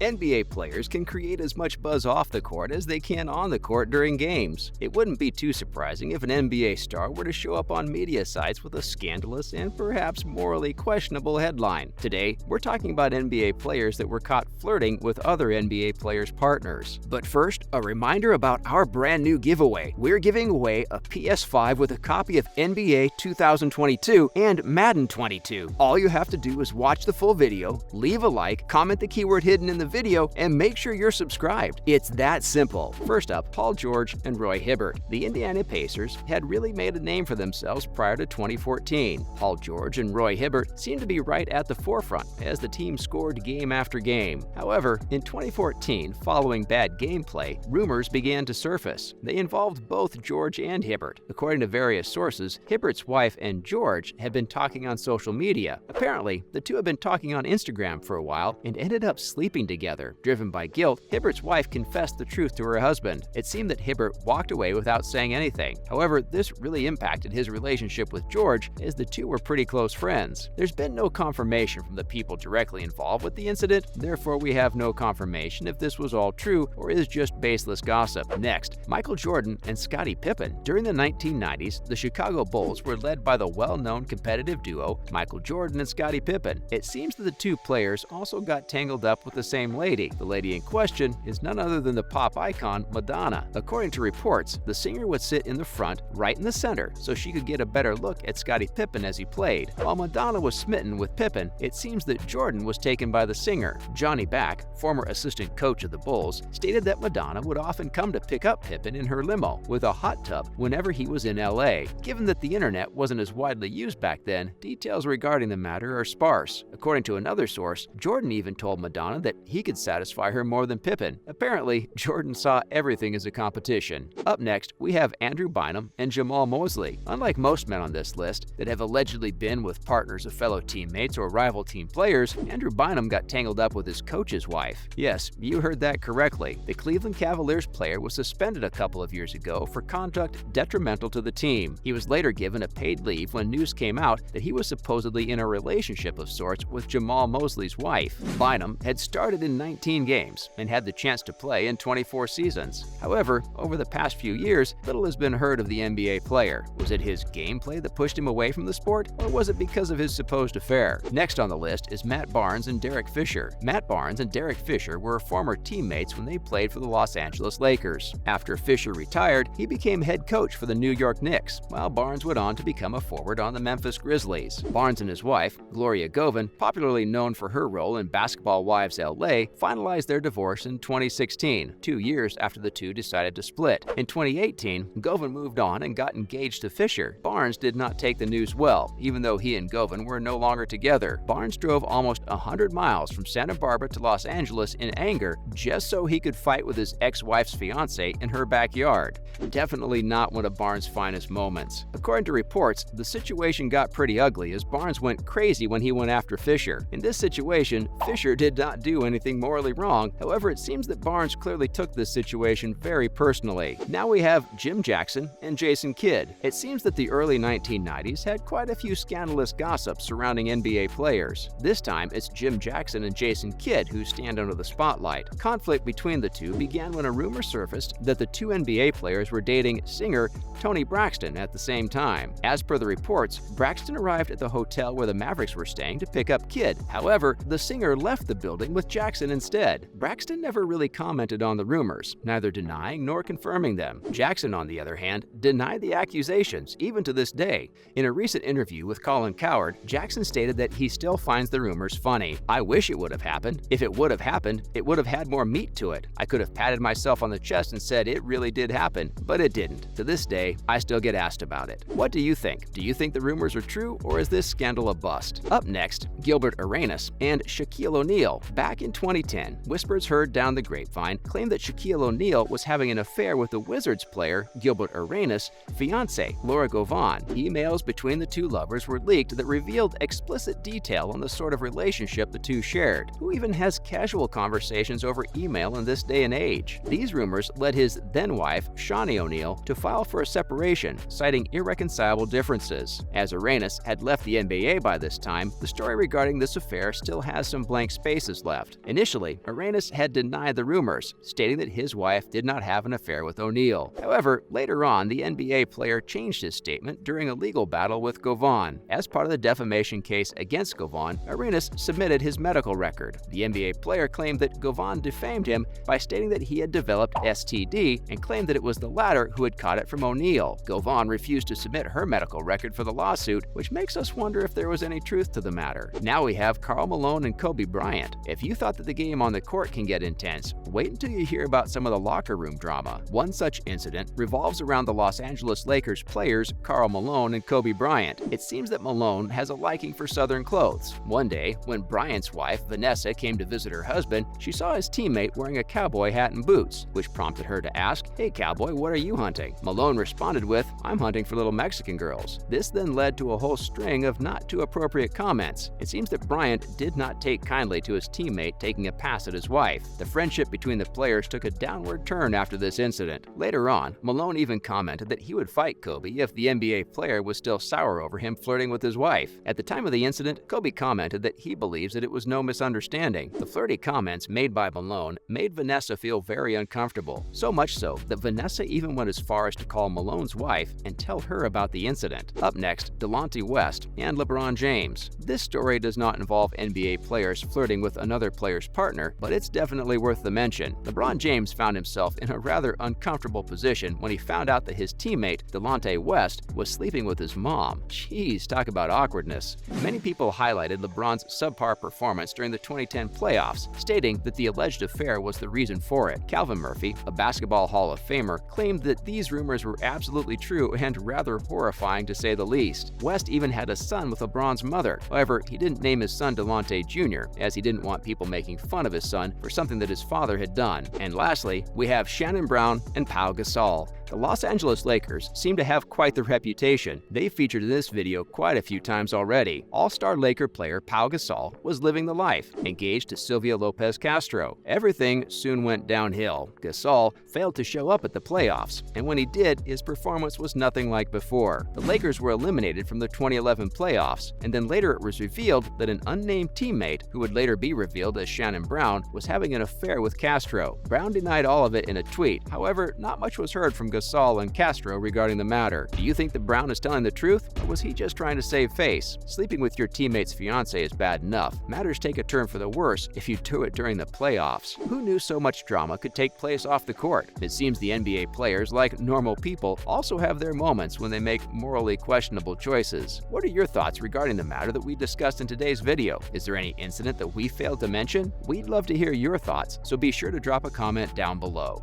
NBA players can create as much buzz off the court as they can on the court during games. It wouldn't be too surprising if an NBA star were to show up on media sites with a scandalous and perhaps morally questionable headline. Today, we're talking about NBA players that were caught flirting with other NBA players' partners. But first, a reminder about our brand new giveaway. We're giving away a PS5 with a copy of NBA 2022 and Madden 22. All you have to do is watch the full video, leave a like, comment the keyword hidden in the video, and make sure you're subscribed. It's that simple. First up, Paul George and Roy Hibbert. The Indiana Pacers had really made a name for themselves prior to 2014. Paul George and Roy Hibbert seemed to be right at the forefront as the team scored game after game. However, in 2014, following bad gameplay, rumors began to surface. They involved both George and Hibbert. According to various sources, Hibbert's wife and George had been talking on social media. Apparently, the two had been talking on Instagram for a while and ended up sleeping together. Driven by guilt, Hibbert's wife confessed the truth to her husband. It seemed that Hibbert walked away without saying anything. However, this really impacted his relationship with George, as the two were pretty close friends. There's been no confirmation from the people directly involved with the incident, therefore we have no confirmation if this was all true or is just baseless gossip. Next, Michael Jordan and Scottie Pippen. During the 1990s, the Chicago Bulls were led by the well-known competitive duo Michael Jordan and Scottie Pippen. It seems that the two players also got tangled up with the same lady. The lady in question is none other than the pop icon Madonna. According to reports, the singer would sit in the front, right in the center, so she could get a better look at Scottie Pippen as he played. While Madonna was smitten with Pippen, it seems that Jordan was taken by the singer. Johnny Back, former assistant coach of the Bulls, stated that Madonna would often come to pick up Pippen in her limo with a hot tub whenever he was in LA. Given that the internet wasn't as widely used back then, details regarding the matter are sparse. According to another source, Jordan even told Madonna that he could satisfy her more than Pippen. Apparently, Jordan saw everything as a competition. Up next, we have Andrew Bynum and Jamal Mosley. Unlike most men on this list that have allegedly been with partners of fellow teammates or rival team players, Andrew Bynum got tangled up with his coach's wife. Yes, you heard that correctly. The Cleveland Cavaliers player was suspended a couple of years ago for conduct detrimental to the team. He was later given a paid leave when news came out that he was supposedly in a relationship of sorts with Jamal Mosley's wife. Bynum had started in 19 games and had the chance to play in 24 seasons. However, over the past few years, little has been heard of the NBA player. Was it his gameplay that pushed him away from the sport, or was it because of his supposed affair? Next on the list is Matt Barnes and Derek Fisher. Matt Barnes and Derek Fisher were former teammates when they played for the Los Angeles Lakers. After Fisher retired, he became head coach for the New York Knicks, while Barnes went on to become a forward on the Memphis Grizzlies. Barnes and his wife, Gloria Govan, popularly known for her role in Basketball Wives LA, finalized their divorce in 2016, 2 years after the two decided to split. In 2018, Govan moved on and got engaged to Fisher. Barnes did not take the news well, even though he and Govan were no longer together. Barnes drove almost 100 miles from Santa Barbara to Los Angeles in anger just so he could fight with his ex-wife's fiancé in her backyard. Definitely not one of Barnes' finest moments. According to reports, the situation got pretty ugly as Barnes went crazy when he went after Fisher. In this situation, Fisher did not do anything morally wrong. However, it seems that Barnes clearly took this situation very personally. Now we have Jim Jackson and Jason Kidd. It seems that the early 1990s had quite a few scandalous gossips surrounding NBA players. This time, it's Jim Jackson and Jason Kidd who stand under the spotlight. Conflict between the two began when a rumor surfaced that the two NBA players were dating singer Toni Braxton at the same time. As per the reports, Braxton arrived at the hotel where the Mavericks were staying to pick up Kidd. However, the singer left the building with Jackson instead. Braxton never really commented on the rumors, neither denying nor confirming them. Jackson, on the other hand, denied the accusations, even to this day. In a recent interview with Colin Cowherd, Jackson stated that he still finds the rumors funny. "I wish it would have happened. If it would have happened, it would have had more meat to it. I could have patted myself on the chest and said it really did happen, but it didn't. To this day, I still get asked about it." What do you think? Do you think the rumors are true, or is this scandal a bust? Up next, Gilbert Arenas and Shaquille O'Neal. Back in 2010, whispers heard down the grapevine claimed that Shaquille O'Neal was having an affair with the Wizards player Gilbert Arenas' fiancée, Laura Govan. Emails between the two lovers were leaked that revealed explicit detail on the sort of relationship the two shared. Who even has casual conversations over email in this day and age? These rumors led his then-wife, Shawnee O'Neal, to file for a separation, citing irreconcilable differences. As Arenas had left the NBA by this time, the story regarding this affair still has some blank spaces left. Initially, Arenas had denied the rumors, stating that his wife did not have an affair with O'Neal. However, later on, the NBA player changed his statement during a legal battle with Govan. As part of the defamation case against Govan, Arenas submitted his medical record. The NBA player claimed that Govan defamed him by stating that he had developed STD and claimed that it was the latter who had caught it from O'Neal. Govan refused to submit her medical record for the lawsuit, which makes us wonder if there was any truth to the matter. Now we have Karl Malone and Kobe Bryant. If you thought that the game on the court can get intense, wait until you hear about some of the locker room drama. One such incident revolves around the Los Angeles Lakers players Karl Malone and Kobe Bryant. It seems that Malone has a liking for Southern clothes. One day, when Bryant's wife, Vanessa, came to visit her husband, she saw his teammate wearing a cowboy hat and boots, which prompted her to ask, "Hey cowboy, what are you hunting?" Malone responded with, "I'm hunting for little Mexican girls." This then led to a whole string of not too appropriate comments. It seems that Bryant did not take kindly to his teammate taking a pass at his wife. The friendship between the players took a downward turn after this incident. Later on, Malone even commented that he would fight Kobe if the NBA player was still sour over him flirting with his wife. At the time of the incident, Kobe commented that he believes that it was no misunderstanding. The flirty comments made by Malone made Vanessa feel very uncomfortable, so much so that Vanessa even went as far as to call Malone's wife and tell her about the incident. Up next, Delonte West and LeBron James. This story does not involve NBA players flirting with another player's partner, but it's definitely worth the mention. LeBron James found himself in a rather uncomfortable position when he found out that his teammate, Delonte West, was sleeping with his mom. Jeez, talk about awkwardness. Many people highlighted LeBron's subpar performance during the 2010 playoffs, stating that the alleged affair was the reason for it. Calvin Murphy, a Basketball Hall of Famer, claimed that these rumors were absolutely true and rather horrifying to say the least. West even had a son with LeBron's mother. However, he didn't name his son Delonte Jr., as he didn't want people making fun of his son for something that his father had done. And lastly, we have Shannon Brown and Pau Gasol. The Los Angeles Lakers seem to have quite the reputation. They've featured in this video quite a few times already. All-star Laker player Pau Gasol was living the life, engaged to Sylvia Lopez Castro. Everything soon went downhill. Gasol failed to show up at the playoffs, and when he did, his performance was nothing like before. The Lakers were eliminated from the 2011 playoffs, and then later it was revealed that an unnamed teammate, who would later be revealed as Shannon Brown, was having an affair with Castro. Brown denied all of it in a tweet. However, not much was heard from Gasol and Castro regarding the matter. Do you think that Brown is telling the truth, or was he just trying to save face? Sleeping with your teammate's fiance is bad enough. Matters take a turn for the worse if you do it during the playoffs. Who knew so much drama could take place off the court? It seems the NBA players, like normal people, also have their moments when they make morally questionable choices. What are your thoughts regarding the matter that we discussed in today's video? Is there any incident that we failed to mention? We'd love to hear your thoughts, so be sure to drop a comment down below.